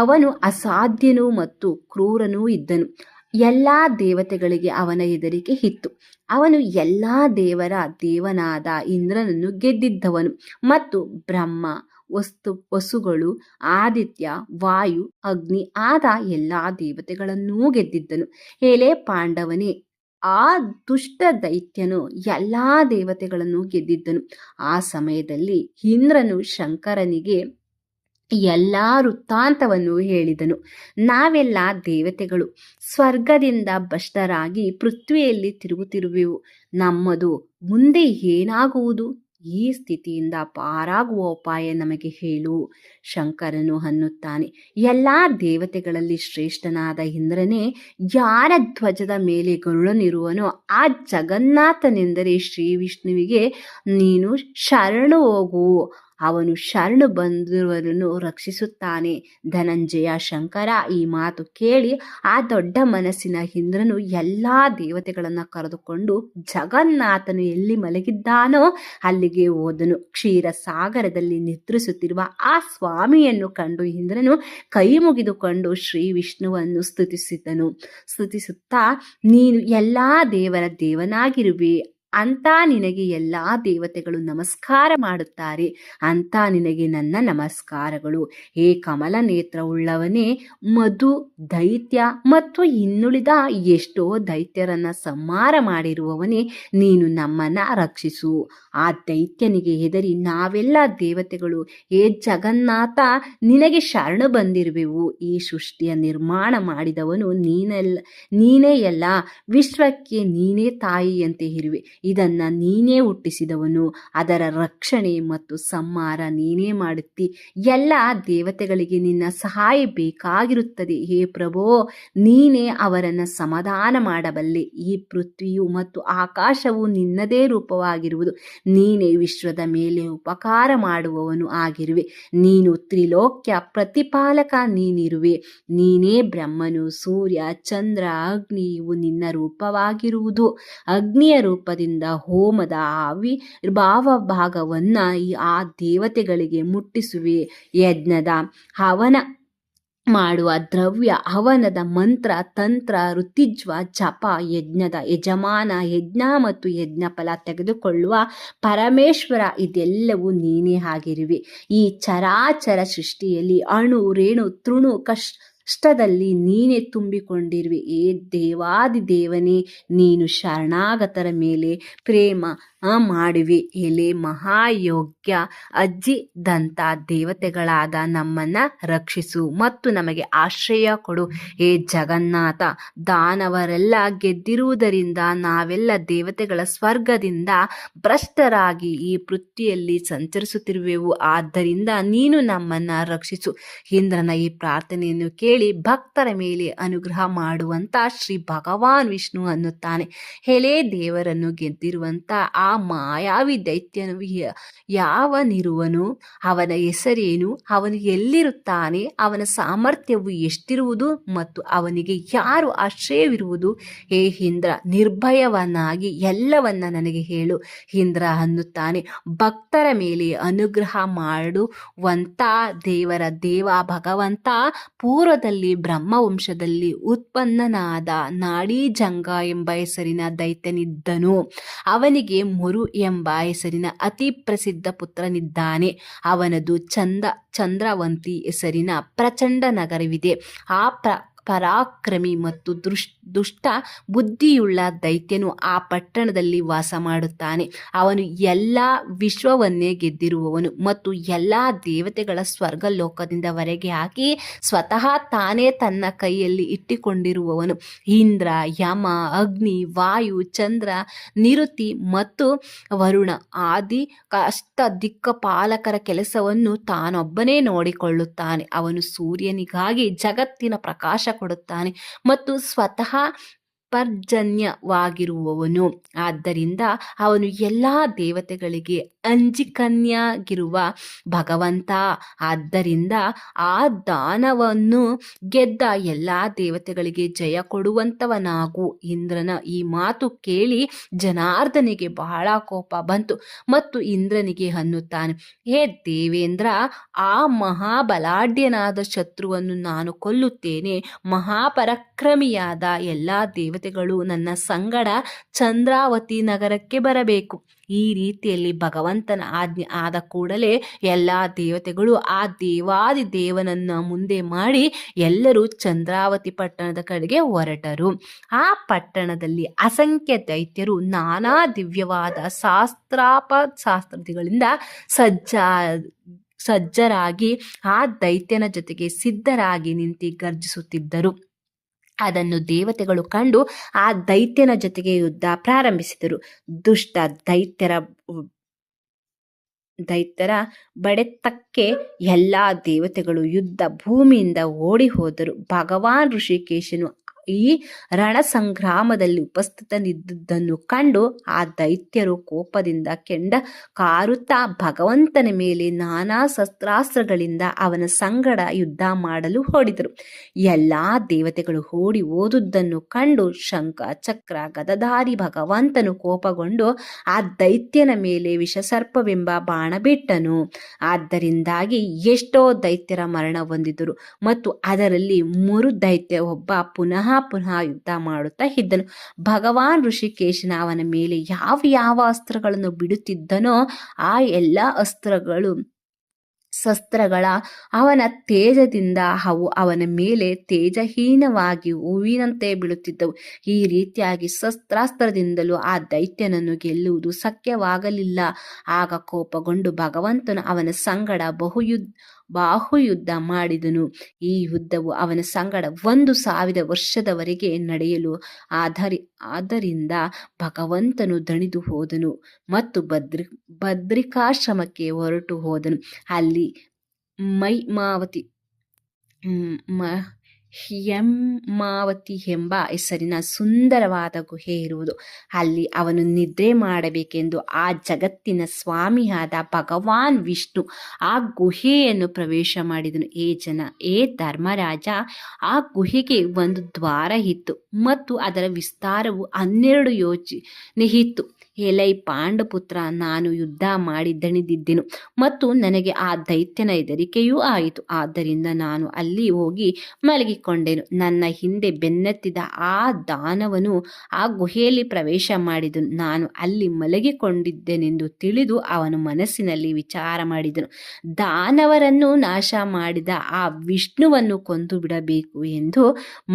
ಅವನು ಅಸಾಧ್ಯನೂ ಮತ್ತು ಕ್ರೂರನೂ ಇದ್ದನು. ಎಲ್ಲ ದೇವತೆಗಳಿಗೆ ಅವನ ಹೆದರಿಕೆ ಇತ್ತು. ಅವನು ಎಲ್ಲ ದೇವರ ದೇವನಾದ ಇಂದ್ರನನ್ನು ಗೆದ್ದಿದ್ದವನು ಮತ್ತು ಬ್ರಹ್ಮ, ವಸುಗಳು, ಆದಿತ್ಯ, ವಾಯು, ಅಗ್ನಿ ಆದ ಎಲ್ಲ ದೇವತೆಗಳನ್ನೂ ಗೆದ್ದಿದ್ದನು. ಎಲೆ ಪಾಂಡವನೇ, ಆ ದುಷ್ಟ ದೈತ್ಯನು ಎಲ್ಲ ದೇವತೆಗಳನ್ನು ಗೆದ್ದಿದ್ದನು. ಆ ಸಮಯದಲ್ಲಿ ಇಂದ್ರನು ಶಂಕರನಿಗೆ ಎಲ್ಲ ವೃತ್ತಾಂತವನ್ನು ಹೇಳಿದನು. ನಾವೆಲ್ಲ ದೇವತೆಗಳು ಸ್ವರ್ಗದಿಂದ ಭ್ರಷ್ಟರಾಗಿ ಪೃಥ್ವಿಯಲ್ಲಿ ತಿರುಗುತ್ತಿರುವೆವು. ನಮ್ಮದು ಮುಂದೆ ಏನಾಗುವುದು? ಈ ಸ್ಥಿತಿಯಿಂದ ಪಾರಾಗುವ ಉಪಾಯ ನಮಗೆ ಹೇಳು. ಶಂಕರನು ಅನ್ನುತ್ತಾನೆ, ಎಲ್ಲ ದೇವತೆಗಳಲ್ಲಿ ಶ್ರೇಷ್ಠನಾದ ಇಂದ್ರನೇ, ಯಾರ ಧ್ವಜದ ಮೇಲೆ ಗರುಡನಿರುವನೋ ಆ ಜಗನ್ನಾಥನೆಂದರೆ ಶ್ರೀ ವಿಷ್ಣುವಿಗೆ ನೀನು ಶರಣು ಹೋಗು. ಅವನು ಶರಣು ಬಂದಿರುವವರನ್ನು ರಕ್ಷಿಸುತ್ತಾನೆ. ಧನಂಜಯ ಶಂಕರ ಈ ಮಾತು ಕೇಳಿ ಆ ದೊಡ್ಡ ಮನಸ್ಸಿನ ಇಂದ್ರನು ಎಲ್ಲಾ ದೇವತೆಗಳನ್ನು ಕರೆದುಕೊಂಡು ಜಗನ್ನಾಥನು ಎಲ್ಲಿ ಮಲಗಿದ್ದಾನೋ ಅಲ್ಲಿಗೆ ಹೋದನು. ಕ್ಷೀರ ಸಾಗರದಲ್ಲಿ ನಿದ್ರಿಸುತ್ತಿರುವ ಆ ಸ್ವಾಮಿಯನ್ನು ಕಂಡು ಇಂದ್ರನು ಕೈ ಮುಗಿದುಕೊಂಡು ಶ್ರೀ ವಿಷ್ಣುವನ್ನು ಸ್ತುತಿಸುತ್ತಾ, ನೀನು ಎಲ್ಲಾ ದೇವರ ದೇವನಾಗಿರುವೆ ಅಂತ ನಿನಗೆ ಎಲ್ಲಾ ದೇವತೆಗಳು ನಮಸ್ಕಾರ ಮಾಡುತ್ತಾರೆ, ಅಂತ ನಿನಗೆ ನನ್ನ ನಮಸ್ಕಾರಗಳು. ಹೇ ಕಮಲ ನೇತ್ರವುಳ್ಳವನೇ, ಮಧು ದೈತ್ಯ ಮತ್ತು ಇನ್ನುಳಿದ ಎಷ್ಟೋ ದೈತ್ಯರನ್ನ ಸಂಹಾರ ಮಾಡಿರುವವನೇ, ನೀನು ನಮ್ಮನ್ನ ರಕ್ಷಿಸು. ಆ ದೈತ್ಯನಿಗೆ ಹೆದರಿ ನಾವೆಲ್ಲ ದೇವತೆಗಳು ಹೇ ಜಗನ್ನಾಥ ನಿನಗೆ ಶರಣು ಬಂದಿರುವೆವು. ಈ ಸೃಷ್ಟಿಯ ನಿರ್ಮಾಣ ಮಾಡಿದವನು ನೀನೇ ಎಲ್ಲ, ವಿಶ್ವಕ್ಕೆ ನೀನೇ ತಾಯಿಯಂತೆ ಇರುವೆ. ಇದನ್ನ ನೀನೇ ಹುಟ್ಟಿಸಿದವನು, ಅದರ ರಕ್ಷಣೆ ಮತ್ತು ಸಂಹಾರ ನೀನೇ ಮಾಡುತ್ತಿ. ಎಲ್ಲ ದೇವತೆಗಳಿಗೆ ನಿನ್ನ ಸಹಾಯ ಬೇಕಾಗಿರುತ್ತದೆ. ಹೇ ಪ್ರಭೋ, ನೀನೇ ಅವರನ್ನು ಸಮಾಧಾನ ಮಾಡಬಲ್ಲೆ. ಈ ಪೃಥ್ವಿಯು ಮತ್ತು ಆಕಾಶವು ನಿನ್ನದೇ ರೂಪವಾಗಿರುವುದು. ನೀನೇ ವಿಶ್ವದ ಮೇಲೆ ಉಪಕಾರ ಮಾಡುವವನು ಆಗಿರುವೆ. ನೀನು ತ್ರಿಲೋಕ್ಯ ಪ್ರತಿಪಾಲಕ ನೀನಿರುವೆ. ನೀನೇ ಬ್ರಹ್ಮನು, ಸೂರ್ಯ, ಚಂದ್ರ, ಅಗ್ನಿ ಇವು ನಿನ್ನ ರೂಪವಾಗಿರುವುದು. ಅಗ್ನಿಯ ರೂಪದಿಂದ ಹೋಮದ ಆವಿರ್ಭಾವ ಭಾಗವನ್ನ ಆ ದೇವತೆಗಳಿಗೆ ಮುಟ್ಟಿಸುವೆ. ಯಜ್ಞದ ಹವನ ಮಾಡುವ ದ್ರವ್ಯ, ಹವನದ ಮಂತ್ರ, ತಂತ್ರ, ಋತಿಜ್ವ, ಜಪ, ಯಜ್ಞದ ಯಜಮಾನ, ಯಜ್ಞ ಮತ್ತು ಯಜ್ಞ ಫಲ ತೆಗೆದುಕೊಳ್ಳುವ ಪರಮೇಶ್ವರ, ಇದೆಲ್ಲವೂ ನೀನೇ ಆಗಿರುವೆ. ಈ ಚರಾಚರ ಸೃಷ್ಟಿಯಲ್ಲಿ ಅಣು ರೇಣು ತೃಣು ಕಷ್ಟದಲ್ಲಿ ನೀನೇ ತುಂಬಿಕೊಂಡಿರುವೆ. ಏ ದೇವಾದಿದೇವನೇ, ನೀನು ಶರಣಾಗತರ ಮೇಲೆ ಪ್ರೇಮ ಮಾಡುವೆ. ಎಲೆ ಮಹಾಯೋಗ್ಯ ಅಜ್ಜಿದಂಥ ದೇವತೆಗಳಾದ ನಮ್ಮನ್ನ ರಕ್ಷಿಸು ಮತ್ತು ನಮಗೆ ಆಶ್ರಯ ಕೊಡು. ಹೇ ಜಗನ್ನಾಥ, ದಾನವರೆಲ್ಲ ಗೆದ್ದಿರುವುದರಿಂದ ನಾವೆಲ್ಲ ದೇವತೆಗಳ ಸ್ವರ್ಗದಿಂದ ಭ್ರಷ್ಟರಾಗಿ ಈ ಪೃಥ್ವಿಯಲ್ಲಿ ಸಂಚರಿಸುತ್ತಿರುವೆವು. ಆದ್ದರಿಂದ ನೀನು ನಮ್ಮನ್ನ ರಕ್ಷಿಸು. ಇಂದ್ರನ ಈ ಪ್ರಾರ್ಥನೆಯನ್ನು ಕೇಳಿ ಭಕ್ತರ ಮೇಲೆ ಅನುಗ್ರಹ ಮಾಡುವಂತ ಶ್ರೀ ಭಗವಾನ್ ವಿಷ್ಣು ಅನ್ನುತ್ತಾನೆ, ಎಲೆ ದೇವರನ್ನು ಗೆದ್ದಿರುವಂತ ಆ ಮಾಯಾವಿ ದೈತ್ಯನು ಯಾವನಿರುವನು? ಅವನ ಹೆಸರೇನು? ಅವನು ಎಲ್ಲಿರುತ್ತಾನೆ? ಅವನ ಸಾಮರ್ಥ್ಯವು ಎಷ್ಟಿರುವುದು ಮತ್ತು ಅವನಿಗೆ ಯಾರು ಆಶ್ರಯವಿರುವುದು? ಹೇ ಇಂದ್ರ, ನಿರ್ಭಯವನಾಗಿ ಎಲ್ಲವನ್ನ ನನಗೆ ಹೇಳು. ಇಂದ್ರ ಅನ್ನುತ್ತಾನೆ, ಭಕ್ತರ ಮೇಲೆ ಅನುಗ್ರಹ ಮಾಡುವಂತ ದೇವರ ದೇವ ಭಗವಂತ ಪೂರ್ವದಲ್ಲಿ ಬ್ರಹ್ಮವಂಶದಲ್ಲಿ ಉತ್ಪನ್ನನಾದ ನಾಡೀಜಂಗ ಎಂಬ ಹೆಸರಿನ ದೈತ್ಯನಿದ್ದನು. ಅವನಿಗೆ ಮುರು ಎಂಬ ಹೆಸರಿನ ಅತಿ ಪ್ರಸಿದ್ಧ ಪುತ್ರನಿದ್ದಾನೆ. ಅವನದು ಚಂದ್ರವಂತಿ ಹೆಸರಿನ ಪ್ರಚಂಡ ನಗರವಿದೆ. ಆ ಪರಾಕ್ರಮಿ ಮತ್ತು ದುಷ್ಟ ಬುದ್ಧಿಯುಳ್ಳ ದೈತ್ಯನು ಆ ಪಟ್ಟಣದಲ್ಲಿ ವಾಸ ಮಾಡುತ್ತಾನೆ. ಅವನು ಎಲ್ಲ ವಿಶ್ವವನ್ನೇ ಗೆದ್ದಿರುವವನು ಮತ್ತು ಎಲ್ಲ ದೇವತೆಗಳ ಸ್ವರ್ಗಲೋಕದಿಂದ ಹೊರಗೆ ಹಾಕಿ ಸ್ವತಃ ತಾನೇ ತನ್ನ ಕೈಯಲ್ಲಿ ಇಟ್ಟುಕೊಂಡಿರುವವನು. ಇಂದ್ರ, ಯಮ, ಅಗ್ನಿ, ವಾಯು, ಚಂದ್ರ, ನಿರುತಿ ಮತ್ತು ವರುಣ ಆದಿ ಅಷ್ಟ ದಿಕ್ಕಪಾಲಕರ ಕೆಲಸವನ್ನು ತಾನೊಬ್ಬನೇ ನೋಡಿಕೊಳ್ಳುತ್ತಾನೆ. ಅವನು ಸೂರ್ಯನಿಗಾಗಿ ಜಗತ್ತಿನ ಪ್ರಕಾಶ ಕೊಡುತ್ತಾನೆ ಮತ್ತು ಸ್ವತಃ ಪರ್ಜನ್ಯವಾಗಿರುವವನು. ಆದ್ದರಿಂದ ಅವನು ಎಲ್ಲ ದೇವತೆಗಳಿಗೆ ಅಂಜಿಕನ್ಯಾಗಿರುವ ಭಗವಂತ. ಆದ್ದರಿಂದ ಆ ದಾನವನ್ನು ಗೆದ್ದ ಎಲ್ಲ ದೇವತೆಗಳಿಗೆ ಜಯ ಕೊಡುವಂತವನಾಗು. ಇಂದ್ರನ ಈ ಮಾತು ಕೇಳಿ ಜನಾರ್ದನಿಗೆ ಬಹಳ ಕೋಪ ಬಂತು ಮತ್ತು ಇಂದ್ರನಿಗೆ ಅನ್ನುತ್ತಾನೆ, ಹೇ ದೇವೇಂದ್ರ, ಆ ಮಹಾಬಲಾಢ್ಯನಾದ ಶತ್ರುವನ್ನು ನಾನು ಕೊಲ್ಲುತ್ತೇನೆ. ಮಹಾಪರಾಕ್ರಮಿಯಾದ ಎಲ್ಲ ದೇವತೆಗಳು ನನ್ನ ಸಂಗಡ ಚಂದ್ರಾವತಿ ನಗರಕ್ಕೆ ಬರಬೇಕು. ಈ ರೀತಿಯಲ್ಲಿ ಭಗವಂತನ ಆಜ್ಞೆ ಆದ ಕೂಡಲೇ ಎಲ್ಲ ದೇವತೆಗಳು ಆ ದೇವಾದಿ ದೇವನನ್ನ ಮುಂದೆ ಮಾಡಿ ಎಲ್ಲರೂ ಚಂದ್ರಾವತಿ ಪಟ್ಟಣದ ಕಡೆಗೆ ಹೊರಟರು. ಆ ಪಟ್ಟಣದಲ್ಲಿ ಅಸಂಖ್ಯ ದೈತ್ಯರು ನಾನಾ ದಿವ್ಯವಾದ ಶಾಸ್ತ್ರಗಳಿಂದ ಸಜ್ಜರಾಗಿ ಆ ದೈತ್ಯನ ಜೊತೆಗೆ ಸಿದ್ಧರಾಗಿ ನಿಂತು ಗರ್ಜಿಸುತ್ತಿದ್ದರು. ಅದನ್ನು ದೇವತೆಗಳು ಕಂಡು ಆ ದೈತ್ಯನ ಜೊತೆಗೆ ಯುದ್ಧ ಪ್ರಾರಂಭಿಸಿದರು. ದುಷ್ಟ ದೈತ್ಯರ ಬಡೆತಕ್ಕೆ ಎಲ್ಲ ದೇವತೆಗಳು ಯುದ್ಧ ಭೂಮಿಯಿಂದ ಓಡಿ ಹೋದರು. ಭಗವಾನ್ ಋಷಿಕೇಶನು ಈ ರಣ ಸಂಗ್ರಾಮದಲ್ಲಿ ಉಪಸ್ಥಿತನಿದ್ದುದನ್ನು ಕಂಡು ಆ ದೈತ್ಯರು ಕೋಪದಿಂದ ಕೆಂಡ ಕಾರುತ್ತಾ ಭಗವಂತನ ಮೇಲೆ ನಾನಾ ಶಸ್ತ್ರಾಸ್ತ್ರಗಳಿಂದ ಅವನ ಸಂಗಡ ಯುದ್ಧ ಮಾಡಲು ಹೊರಡಿದರು. ಎಲ್ಲಾ ದೇವತೆಗಳು ಓಡಿ ಹೋದುದನ್ನು ಕಂಡು ಶಂಖ ಚಕ್ರ ಗದಧಾರಿ ಭಗವಂತನು ಕೋಪಗೊಂಡು ಆ ದೈತ್ಯನ ಮೇಲೆ ವಿಷಸರ್ಪವೆಂಬ ಬಾಣ ಬಿಟ್ಟನು. ಆದ್ದರಿಂದಾಗಿ ಎಷ್ಟೋ ದೈತ್ಯರ ಮರಣ ಹೊಂದಿದರು ಮತ್ತು ಅದರಲ್ಲಿ ಮೂರು ದೈತ್ಯ ಒಬ್ಬ ಪುನಃ ಯುದ್ಧ ಮಾಡುತ್ತಾ ಇದ್ದನು. ಭಗವಾನ್ ಋಷಿಕೇಶನ ಅವನ ಮೇಲೆ ಯಾವ ಯಾವ ಅಸ್ತ್ರಗಳನ್ನು ಬಿಡುತ್ತಿದ್ದನೋ ಆ ಎಲ್ಲ ಶಸ್ತ್ರಗಳ ಅವನ ತೇಜದಿಂದ ಅವು ಅವನ ಮೇಲೆ ತೇಜಹೀನವಾಗಿ ಹೂವಿನಂತೆ ಬೀಳುತ್ತಿದ್ದವು. ಈ ರೀತಿಯಾಗಿ ಶಸ್ತ್ರಾಸ್ತ್ರದಿಂದಲೂ ಆ ದೈತ್ಯನನ್ನು ಗೆಲ್ಲುವುದು ಶಕ್ಯವಾಗಲಿಲ್ಲ. ಆಗ ಕೋಪಗೊಂಡು ಭಗವಂತನು ಅವನ ಸಂಗಡ ಬಾಹುಯುದ್ಧ ಮಾಡಿದನು. ಈ ಯುದ್ಧವು ಅವನ ಸಂಗಡ 1,000 ವರ್ಷದವರೆಗೆ ನಡೆಯಲು ಆದ್ದರಿಂದ ಭಗವಂತನು ದಣಿದು ಹೋದನು ಮತ್ತು ಬದ್ರಿಕಾಶ್ರಮಕ್ಕೆ ಹೊರಟು ಹೋದನು. ಅಲ್ಲಿ ಹೇಮಾವತಿ ಎಂಬ ಹೆಸರಿನ ಸುಂದರವಾದ ಗುಹೆ ಇರುವುದು. ಅಲ್ಲಿ ಅವನು ನಿದ್ರೆ ಮಾಡಬೇಕೆಂದು ಆ ಜಗತ್ತಿನ ಸ್ವಾಮಿಯಾದ ಭಗವಾನ್ ವಿಷ್ಣು ಆ ಗುಹೆಯನ್ನು ಪ್ರವೇಶ ಮಾಡಿದನು. ಏ ಧರ್ಮರಾಜ, ಆ ಗುಹೆಗೆ ಒಂದು ದ್ವಾರ ಇತ್ತು ಮತ್ತು ಅದರ ವಿಸ್ತಾರವು 12 ಯೋಜನೆ ಇತ್ತು. ಎಲೈ ಪಾಂಡುಪುತ್ರ, ನಾನು ಯುದ್ಧ ಮಾಡಿ ದಣಿದಿದ್ದೆನು ಮತ್ತು ನನಗೆ ಆ ದೈತ್ಯನ ಹೆದರಿಕೆಯೂ ಆಯಿತು. ಆದ್ದರಿಂದ ನಾನು ಅಲ್ಲಿ ಹೋಗಿ ಮಲಗಿಕೊಂಡೆನು. ನನ್ನ ಹಿಂದೆ ಬೆನ್ನತ್ತಿದ ಆ ದಾನವನು ಆ ಗುಹೆಯಲ್ಲಿ ಪ್ರವೇಶ ಮಾಡಿದನು. ನಾನು ಅಲ್ಲಿ ಮಲಗಿಕೊಂಡಿದ್ದೆನೆಂದು ತಿಳಿದು ಅವನು ಮನಸ್ಸಿನಲ್ಲಿ ವಿಚಾರ ಮಾಡಿದನು. ದಾನವರನ್ನು ನಾಶ ಮಾಡಿದ ಆ ವಿಷ್ಣುವನ್ನು ಕೊಂದು ಬಿಡಬೇಕು ಎಂದು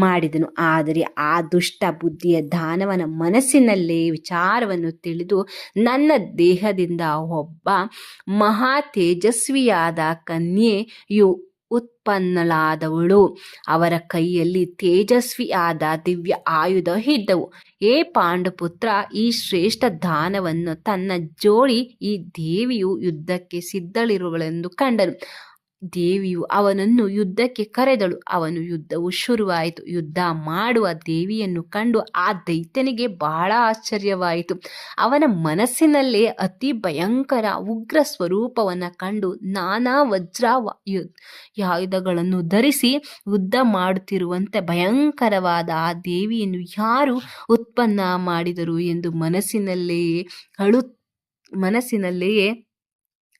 ಮಾಡಿದನು. ಆದರೆ ಆ ದುಷ್ಟ ಬುದ್ಧಿಯ ದಾನವನ ಮನಸ್ಸಿನಲ್ಲೇ ವಿಚಾರವನ್ನು ತಿಳಿದು ನನ್ನ ದೇಹದಿಂದ ಒಬ್ಬ ಮಹಾ ತೇಜಸ್ವಿಯಾದ ಕನ್ಯೆಯು ಉತ್ಪನ್ನಳಾದವಳು. ಅವರ ಕೈಯಲ್ಲಿ ತೇಜಸ್ವಿಯಾದ ದಿವ್ಯ ಆಯುಧ ಇದ್ದವು. ಏ ಪಾಂಡುಪುತ್ರ, ಈ ಶ್ರೇಷ್ಠ ದಾನವನ್ನು ತನ್ನ ಜೋಡಿ ಈ ದೇವಿಯು ಯುದ್ಧಕ್ಕೆ ಸಿದ್ಧಳಿರುವಳೆಂದು ಕಂಡನು. ದೇವಿಯು ಅವನನ್ನು ಯುದ್ಧಕ್ಕೆ ಕರೆದಳು. ಯುದ್ಧವು ಶುರುವಾಯಿತು. ಯುದ್ಧ ಮಾಡುವ ದೇವಿಯನ್ನು ಕಂಡು ಆ ದೈತ್ಯನಿಗೆ ಬಹಳ ಆಶ್ಚರ್ಯವಾಯಿತು. ಅವನ ಮನಸ್ಸಿನಲ್ಲೇ ಅತಿ ಭಯಂಕರ ಉಗ್ರ ಸ್ವರೂಪವನ್ನು ಕಂಡು ನಾನಾ ವಜ್ರಾಯುಧಗಳನ್ನು ಧರಿಸಿ ಯುದ್ಧ ಮಾಡುತ್ತಿರುವಂತೆ ಭಯಂಕರವಾದ ಆ ದೇವಿಯನ್ನು ಯಾರು ಉತ್ಪನ್ನ ಮಾಡಿದರು ಎಂದು ಮನಸ್ಸಿನಲ್ಲಿಯೇ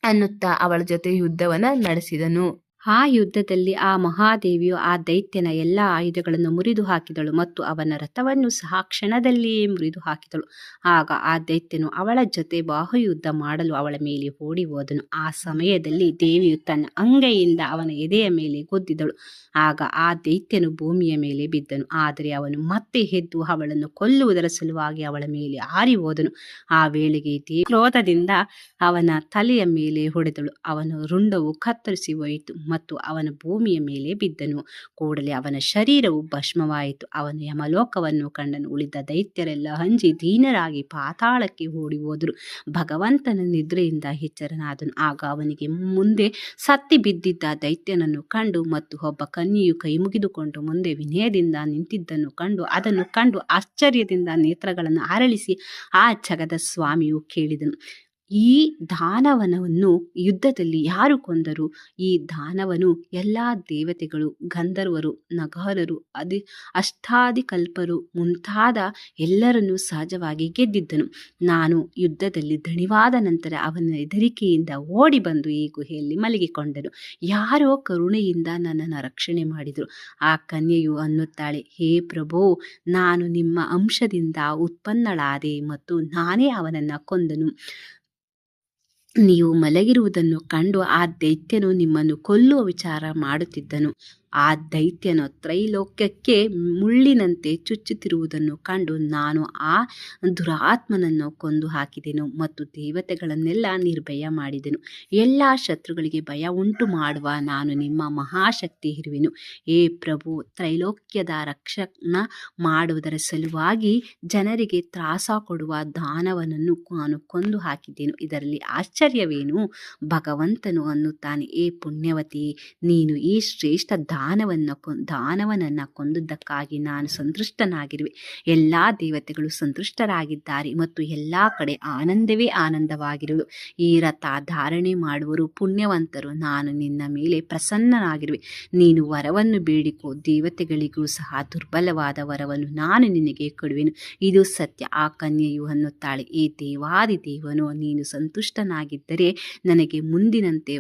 ಅನ್ನುತ್ತಾ ಅವಳ ಜೊತೆ ಯುದ್ಧವನ್ನು ನಡೆಸಿದನು. ಆ ಯುದ್ಧದಲ್ಲಿ ಆ ಮಹಾದೇವಿಯು ಆ ದೈತ್ಯನ ಎಲ್ಲ ಆಯುಧಗಳನ್ನು ಮುರಿದು ಹಾಕಿದಳು ಮತ್ತು ಅವನ ರಥವನ್ನು ಸಹ ಕ್ಷಣದಲ್ಲಿಯೇ ಮುರಿದು ಹಾಕಿದಳು. ಆಗ ಆ ದೈತ್ಯನು ಅವಳ ಜೊತೆ ಬಾಹುಯುದ್ಧ ಮಾಡಲು ಅವಳ ಮೇಲೆ ಓಡಿ ಹೋದನು. ಆ ಸಮಯದಲ್ಲಿ ದೇವಿಯು ತನ್ನ ಅಂಗೈಯಿಂದ ಅವನ ಎದೆಯ ಮೇಲೆ ಗುದ್ದಿದಳು. ಆಗ ಆ ದೈತ್ಯನು ಭೂಮಿಯ ಮೇಲೆ ಬಿದ್ದನು. ಆದರೆ ಅವನು ಮತ್ತೆ ಎದ್ದು ಅವಳನ್ನು ಕೊಲ್ಲುವುದರ ಸಲುವಾಗಿ ಅವಳ ಮೇಲೆ ಹಾರಿ ಹೋದನು. ಆ ವೇಳೆಗೆ ದೇವಿ ಕ್ರೋಧದಿಂದ ಅವನ ತಲೆಯ ಮೇಲೆ ಹೊಡೆದಳು. ಅವನ ರುಂಡವು ಕತ್ತರಿಸಿ ಹೋಯಿತು ಮತ್ತು ಅವನ ಭೂಮಿಯ ಮೇಲೆ ಬಿದ್ದನು. ಕೂಡಲೇ ಅವನ ಶರೀರವು ಭಸ್ಮವಾಯಿತು. ಅವನು ಯಮಲೋಕವನ್ನು ಕಂಡನು. ಉಳಿದ ದೈತ್ಯರೆಲ್ಲ ಅಂಜಿ ದೀನರಾಗಿ ಪಾತಾಳಕ್ಕೆ ಓಡಿ ಹೋದರು. ಭಗವಂತನ ನಿದ್ರೆಯಿಂದ ಎಚ್ಚರನಾದನು. ಆಗ ಅವನಿಗೆ ಮುಂದೆ ಸತ್ತಿ ಬಿದ್ದಿದ್ದ ದೈತ್ಯನನ್ನು ಕಂಡು ಮತ್ತು ಒಬ್ಬ ಕನ್ಯೆಯು ಕೈ ಮುಗಿದುಕೊಂಡು ಮುಂದೆ ವಿನಯದಿಂದ ನಿಂತಿದ್ದನ್ನು ಕಂಡು ಅದನ್ನು ಕಂಡು ಆಶ್ಚರ್ಯದಿಂದ ನೇತ್ರಗಳನ್ನು ಅರಳಿಸಿ ಆ ಜಗದ ಸ್ವಾಮಿಯು ಕೇಳಿದನು, ಈ ದಾನವನನ್ನು ಯುದ್ಧದಲ್ಲಿ ಯಾರು ಕೊಂದರು? ಈ ದಾನವನು ಎಲ್ಲ ದೇವತೆಗಳು, ಗಂಧರ್ವರು, ನಗಾರರು, ಅಷ್ಟಾದಿಕಲ್ಪರು ಮುಂತಾದ ಎಲ್ಲರನ್ನೂ ಸಹಜವಾಗಿ ಗೆದ್ದಿದ್ದನು. ನಾನು ಯುದ್ಧದಲ್ಲಿ ದಣಿವಾದ ನಂತರ ಅವನ ಹೆದರಿಕೆಯಿಂದ ಓಡಿ ಬಂದು ಈ ಗುಹೆಯಲ್ಲಿ ಮಲಗಿಕೊಂಡನು. ಯಾರೋ ಕರುಣೆಯಿಂದ ನನ್ನನ್ನು ರಕ್ಷಣೆ ಮಾಡಿದರು. ಆ ಕನ್ಯೆಯು ಅನ್ನುತ್ತಾಳೆ, ಹೇ ಪ್ರಭೋ, ನಾನು ನಿಮ್ಮ ಅಂಶದಿಂದ ಉತ್ಪನ್ನಳಾದೆ ಮತ್ತು ನಾನೇ ಅವನನ್ನು ಕೊಂದನು. ನೀವು ಮಲಗಿರುವುದನ್ನು ಕಂಡು ಆ ದೈತ್ಯನು ನಿಮ್ಮನ್ನು ಕೊಲ್ಲುವ ವಿಚಾರ ಮಾಡುತ್ತಿದ್ದನು. ಆ ದೈತ್ಯನು ತ್ರೈಲೋಕ್ಯಕ್ಕೆ ಮುಳ್ಳಿನಂತೆ ಚುಚ್ಚುತ್ತಿರುವುದನ್ನು ಕಂಡು ನಾನು ಆ ದುರಾತ್ಮನನ್ನು ಕೊಂದು ಹಾಕಿದೆನು ಮತ್ತು ದೇವತೆಗಳನ್ನೆಲ್ಲ ನಿರ್ಭಯ ಮಾಡಿದೆನು. ಎಲ್ಲ ಶತ್ರುಗಳಿಗೆ ಭಯ ಉಂಟು ಮಾಡುವ ನಾನು ನಿಮ್ಮ ಮಹಾಶಕ್ತಿ ಇರುವೆನು. ಏ ಪ್ರಭು, ತ್ರೈಲೋಕ್ಯದ ರಕ್ಷಣ ಮಾಡುವುದರ ಸಲುವಾಗಿ ಜನರಿಗೆ ತ್ರಾಸ ಕೊಡುವ ದಾನವನನ್ನು ನಾನು ಕೊಂದು ಹಾಕಿದ್ದೇನು. ಇದರಲ್ಲಿ ಆಶ್ಚರ್ಯವೇನು? ಭಗವಂತನು ಅನ್ನುತ್ತಾನೆ, ಏ ಪುಣ್ಯವತಿ, ನೀನು ಈ ಶ್ರೇಷ್ಠ ದಾನವನನ್ನು ಕೊಂದದ್ದಕ್ಕಾಗಿ ನಾನು ಸಂತುಷ್ಟನಾಗಿರುವೆ. ಎಲ್ಲ ದೇವತೆಗಳು ಸಂತುಷ್ಟರಾಗಿದ್ದಾರೆ ಮತ್ತು ಎಲ್ಲ ಕಡೆ ಆನಂದವೇ ಆನಂದವಾಗಿರುವುದು. ಈ ರಥ ಧಾರಣೆ ಮಾಡುವರು ಪುಣ್ಯವಂತರು. ನಾನು ನಿನ್ನ ಮೇಲೆ ಪ್ರಸನ್ನನಾಗಿರುವೆ. ನೀನು ವರವನ್ನು ಬೇಡಿಕೋ, ದೇವತೆಗಳಿಗೂ ಸಹ ದುರ್ಬಲವಾದ ವರವನ್ನು ನಾನು ನಿನಗೆ ಕೊಡುವೆನು. ಇದು ಸತ್ಯ. ಆ ಕನ್ಯೆಯು ಅನ್ನುತ್ತಾಳೆ, ಏ ದೇವಾದಿದೇವನು, ನೀನು ಸಂತುಷ್ಟನಾಗಿದ್ದರೆ ನನಗೆ ಮುಂದಿನಂತೆ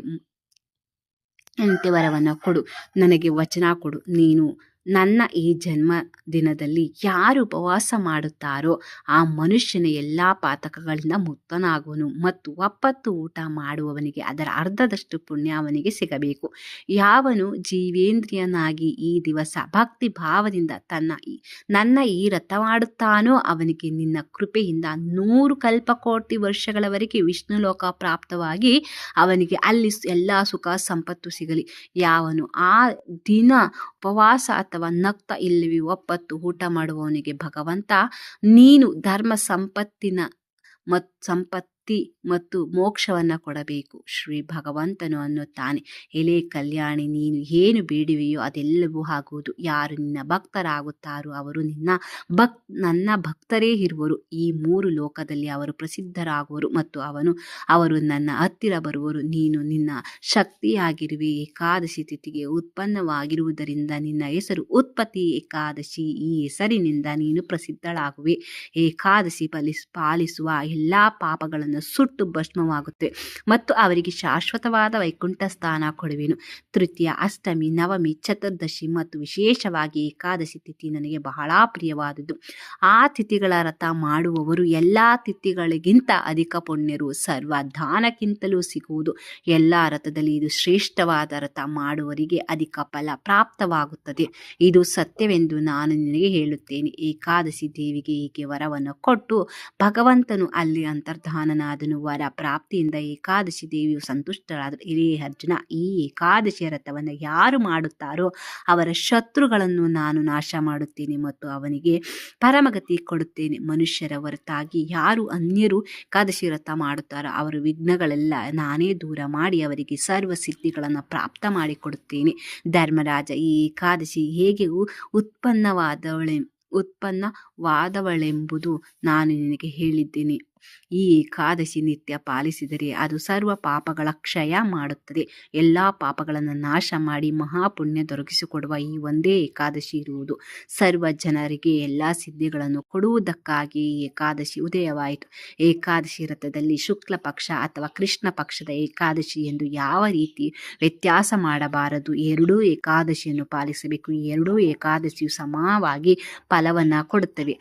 ವರವನ್ನು ಕೊಡು, ನನಗೆ ವಚನ ಕೊಡು. ನೀನು ನನ್ನ ಈ ಜನ್ಮ ದಿನದಲ್ಲಿ ಯಾರು ಉಪವಾಸ ಮಾಡುತ್ತಾರೋ ಆ ಮನುಷ್ಯನ ಎಲ್ಲ ಪಾತಕಗಳಿಂದ ಮುಕ್ತನಾಗುವನು ಮತ್ತು 70 ಊಟ ಮಾಡುವವನಿಗೆ ಅದರ ಅರ್ಧದಷ್ಟು ಪುಣ್ಯ ಅವನಿಗೆ ಸಿಗಬೇಕು. ಯಾವನು ಜೀವೇಂದ್ರಿಯನಾಗಿ ಈ ದಿವಸ ಭಕ್ತಿ ಭಾವದಿಂದ ನನ್ನ ಈ ರಥ ಮಾಡುತ್ತಾನೋ ಅವನಿಗೆ ನಿನ್ನ ಕೃಪೆಯಿಂದ 100 ಕಲ್ಪಕೋಟಿ ವರ್ಷಗಳವರೆಗೆ ವಿಷ್ಣು ಲೋಕ ಪ್ರಾಪ್ತವಾಗಿ ಅವನಿಗೆ ಅಲ್ಲಿ ಎಲ್ಲ ಸುಖ ಸಂಪತ್ತು ಸಿಗಲಿ. ಯಾವನು ಆ ದಿನ ಉಪವಾಸ ಅಥವಾ ನಕ್ತ ಇಲ್ಲವೇ 70 ಊಟ ಮಾಡುವವನಿಗೆ ಭಗವಂತ ನೀನು ಧರ್ಮ ಸಂಪತ್ತಿ ಮತ್ತು ಮೋಕ್ಷವನ್ನು ಕೊಡಬೇಕು. ಶ್ರೀ ಭಗವಂತನು ಅನ್ನುತ್ತಾನೆ, ಎಲೆ ಕಲ್ಯಾಣಿ, ನೀನು ಏನು ಬೇಡುವೆಯೋ ಅದೆಲ್ಲವೂ ಆಗುವುದು. ಯಾರು ನಿನ್ನ ಭಕ್ತರಾಗುತ್ತಾರೋ ಅವರು ನನ್ನ ಭಕ್ತರೇ ಇರುವರು. ಈ 3 ಲೋಕದಲ್ಲಿ ಅವರು ಪ್ರಸಿದ್ಧರಾಗುವರು ಮತ್ತು ಅವರು ನನ್ನ ಹತ್ತಿರ ಬರುವರು. ನೀನು ನಿನ್ನ ಶಕ್ತಿಯಾಗಿರುವೆ. ಏಕಾದಶಿ ತಿಥಿಗೆ ಉತ್ಪನ್ನವಾಗಿರುವುದರಿಂದ ನಿನ್ನ ಹೆಸರು ಉತ್ಪತ್ತಿ ಏಕಾದಶಿ. ಈ ಹೆಸರಿನಿಂದ ನೀನು ಪ್ರಸಿದ್ಧಳಾಗುವೆ. ಏಕಾದಶಿ ಪಾಲಿಸುವ ಎಲ್ಲ ಪಾಪಗಳನ್ನು ಸುಟ್ಟು ಭಸ್ಮವಾಗುತ್ತೆ ಮತ್ತು ಅವರಿಗೆ ಶಾಶ್ವತವಾದ ವೈಕುಂಠ ಸ್ಥಾನ ಕೊಡುವೆನು. ತೃತೀಯ, ಅಷ್ಟಮಿ, ನವಮಿ, ಚತುರ್ದಶಿ ಮತ್ತು ವಿಶೇಷವಾಗಿ ಏಕಾದಶಿ ತಿಥಿ ನನಗೆ ಬಹಳ ಪ್ರಿಯವಾದುದು. ಆ ತಿಥಿಗಳ ರಥ ಮಾಡುವವರು ಎಲ್ಲ ತಿಥಿಗಳಿಗಿಂತ ಅಧಿಕ ಪುಣ್ಯರು. ಸರ್ವ ದಾನಕ್ಕಿಂತಲೂ ಸಿಗುವುದು. ಎಲ್ಲ ರಥದಲ್ಲಿ ಇದು ಶ್ರೇಷ್ಠವಾದ ರಥ. ಮಾಡುವವರಿಗೆ ಅಧಿಕ ಫಲ ಪ್ರಾಪ್ತವಾಗುತ್ತದೆ. ಇದು ಸತ್ಯವೆಂದು ನಾನು ನಿನಗೆ ಹೇಳುತ್ತೇನೆ. ಏಕಾದಶಿ ದೇವಿಗೆ ಹೀಗೆ ವರವನ್ನು ಕೊಟ್ಟು ಭಗವಂತನು ಅಲ್ಲಿ ಅಂತರ್ಧಾನನಾದನು. ವರ ಪ್ರಾಪ್ತಿಯಿಂದ ಏಕಾದಶಿ ದೇವಿಯು ಸಂತುಷ್ಟರಾದರು. ಹಿರಿಯ ಅರ್ಜುನ, ಈ ಏಕಾದಶಿಯ ರಥವನ್ನು ಯಾರು ಮಾಡುತ್ತಾರೋ ಅವರ ಶತ್ರುಗಳನ್ನು ನಾನು ನಾಶ ಮಾಡುತ್ತೇನೆ ಮತ್ತು ಅವನಿಗೆ ಪರಮಗತಿ ಕೊಡುತ್ತೇನೆ. ಮನುಷ್ಯರ ಹೊರತಾಗಿ ಯಾರು ಅನ್ಯರು ಏಕಾದಶಿ ವ್ರತ ಮಾಡುತ್ತಾರೋ ಅವರ ವಿಘ್ನಗಳೆಲ್ಲ ನಾನೇ ದೂರ ಮಾಡಿ ಅವರಿಗೆ ಸರ್ವ ಸಿದ್ಧಿಗಳನ್ನು ಪ್ರಾಪ್ತ ಮಾಡಿಕೊಡುತ್ತೇನೆ. ಧರ್ಮರಾಜ, ಈ ಏಕಾದಶಿ ಹೇಗೆ ಉತ್ಪನ್ನವಾದವಳೆಂಬುದು ನಾನು ನಿನಗೆ ಹೇಳಿದ್ದೇನೆ. ಈ ಏಕಾದಶಿ ನಿತ್ಯ ಪಾಲಿಸಿದರೆ ಅದು ಸರ್ವ ಪಾಪಗಳ ಕ್ಷಯ ಮಾಡುತ್ತದೆ. ಎಲ್ಲ ಪಾಪಗಳನ್ನು ನಾಶ ಮಾಡಿ ಮಹಾಪುಣ್ಯ ದೊರಕಿಸಿಕೊಡುವ ಈ ಒಂದೇ ಏಕಾದಶಿ ಇರುವುದು. ಸರ್ವ ಜನರಿಗೆ ಎಲ್ಲ ಸಿದ್ಧಿಗಳನ್ನು ಕೊಡುವುದಕ್ಕಾಗಿ ಈ ಏಕಾದಶಿ ಉದಯವಾಯಿತು. ಏಕಾದಶಿ ವ್ರತದಲ್ಲಿ ಶುಕ್ಲ ಪಕ್ಷ ಅಥವಾ ಕೃಷ್ಣ ಪಕ್ಷದ ಏಕಾದಶಿ ಎಂದು ಯಾವ ರೀತಿ ವ್ಯತ್ಯಾಸ ಮಾಡಬಾರದು. ಎರಡೂ ಏಕಾದಶಿಯನ್ನು ಪಾಲಿಸಬೇಕು. ಈ ಎರಡೂ ಏಕಾದಶಿಯು ಸಮವಾಗಿ ಫಲವನ್ನು ಕೊಡುತ್ತವೆ.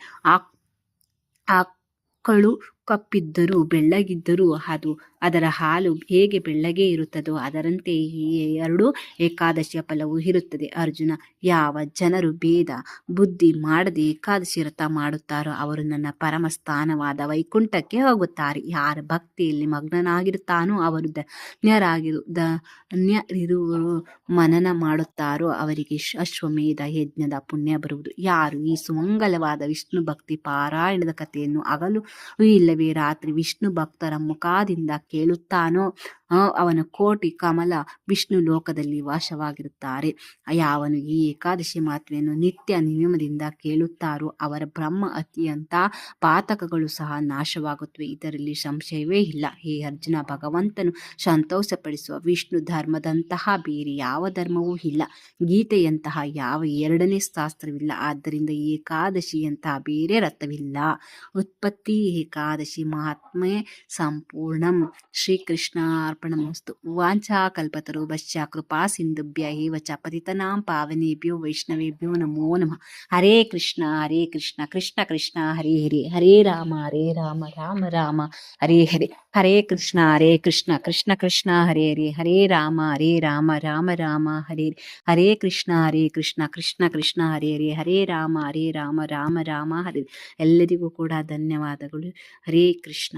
ಆಕಳು ಕಪ್ಪಿದ್ದರೂ ಬೆಳ್ಳಗಿದ್ದರೂ ಅದರ ಹಾಲು ಹೇಗೆ ಬೆಳ್ಳಗೆ ಇರುತ್ತದೋ ಅದರಂತೆ ಈ ಎರಡೂ ಏಕಾದಶಿಯ ಫಲವು ಇರುತ್ತದೆ. ಅರ್ಜುನ, ಯಾವ ಜನರು ಭೇದ ಬುದ್ಧಿ ಮಾಡದೆ ಏಕಾದಶಿ ವ್ರತ ಮಾಡುತ್ತಾರೋ ಅವರು ನನ್ನ ಪರಮ ಸ್ಥಾನವಾದ ವೈಕುಂಠಕ್ಕೆ ಹೋಗುತ್ತಾರೆ. ಯಾರ ಭಕ್ತಿಯಲ್ಲಿ ಮಗ್ನನಾಗಿರುತ್ತಾನೋ ಅವರು ಧನ್ಯರಿರುವರು. ಮನನ ಮಾಡುತ್ತಾರೋ ಅವರಿಗೆ ಅಶ್ವಮೇಧ ಯಜ್ಞದ ಪುಣ್ಯ ಬರುವುದು. ಯಾರು ಈ ಸುಮಂಗಲವಾದ ವಿಷ್ಣು ಭಕ್ತಿ ಪಾರಾಯಣದ ಕಥೆಯನ್ನು ಹಗಲು ಇಲ್ಲವೇ ರಾತ್ರಿ ವಿಷ್ಣು ಭಕ್ತರ ಮುಖದಿಂದ ಕೇಳುತ್ತಾನೋ ಅವನ ಕೋಟಿ ಕಮಲ ವಿಷ್ಣು ಲೋಕದಲ್ಲಿ ವಾಸವಾಗಿರುತ್ತಾರೆ. ಯಾವನು ಈ ಏಕಾದಶಿ ಮಾತ್ರೆಯನ್ನು ನಿತ್ಯ ನಿಯಮದಿಂದ ಕೇಳುತ್ತಾರೋ ಅವರ ಬ್ರಹ್ಮ ಅತ್ಯಂತ ಪಾತಕಗಳು ಸಹ ನಾಶವಾಗುತ್ತವೆ. ಇದರಲ್ಲಿ ಸಂಶಯವೇ ಇಲ್ಲ. ಹೇ ಅರ್ಜುನ, ಭಗವಂತನು ಸಂತೋಷಪಡಿಸುವ ವಿಷ್ಣು ಧರ್ಮದಂತಹ ಬೇರೆ ಯಾವ ಧರ್ಮವೂ ಇಲ್ಲ. ಗೀತೆಯಂತಹ ಯಾವ ಎರಡನೇ ಶಾಸ್ತ್ರವಿಲ್ಲ. ಆದ್ದರಿಂದ ಈ ಏಕಾದಶಿಯಂತಹ ಬೇರೆ ರಥವಿಲ್ಲ. ಉತ್ಪತ್ತಿ ಏಕಾದಶಿ ಮಹಾತ್ಮೆ ಸಂಪೂರ್ಣಂ. ಶ್ರೀಕೃಷ್ಣ ಅರ್ಪಣಮಸ್ತು. ವಾಂಛಾ ಕಲ್ಪತರುಭ್ಯಶ್ಚ ಕೃಪಾ ಸಿಂಧುಭ್ಯ ಏವ ಚ ಪತಿತನಾಂ ಪಾವನೇಭ್ಯೋ ವೈಷ್ಣವೇಭ್ಯೋ ನಮೋ ನಮಃ. ಹರೇ ಕೃಷ್ಣ ಕೃಷ್ಣ ಕೃಷ್ಣ ಹರೇ ಹರೇ, ಹರೇ ರಾಮ ರಾಮ ರಾಮ ಹರೇ ಹರೇ, ಹರೇ ಕೃಷ್ಣ ಕೃಷ್ಣ ಕೃಷ್ಣ ಹರೇ ಹರೇ, ಹರೇ ರಾಮ ರಾಮ ರಾಮ ಹರೇ ಹರೇ, ಹರೇ ಕೃಷ್ಣ ಕೃಷ್ಣ ಕೃಷ್ಣ ಹರೇ ಹರೇ, ಹರೇ ರಾಮ ರಾಮ ರಾಮ ಹರೇ. ಎಲ್ಲರಿಗೂ ಕೂಡ ಧನ್ಯವಾದಗಳು. ಹರೇ ಕೃಷ್ಣ.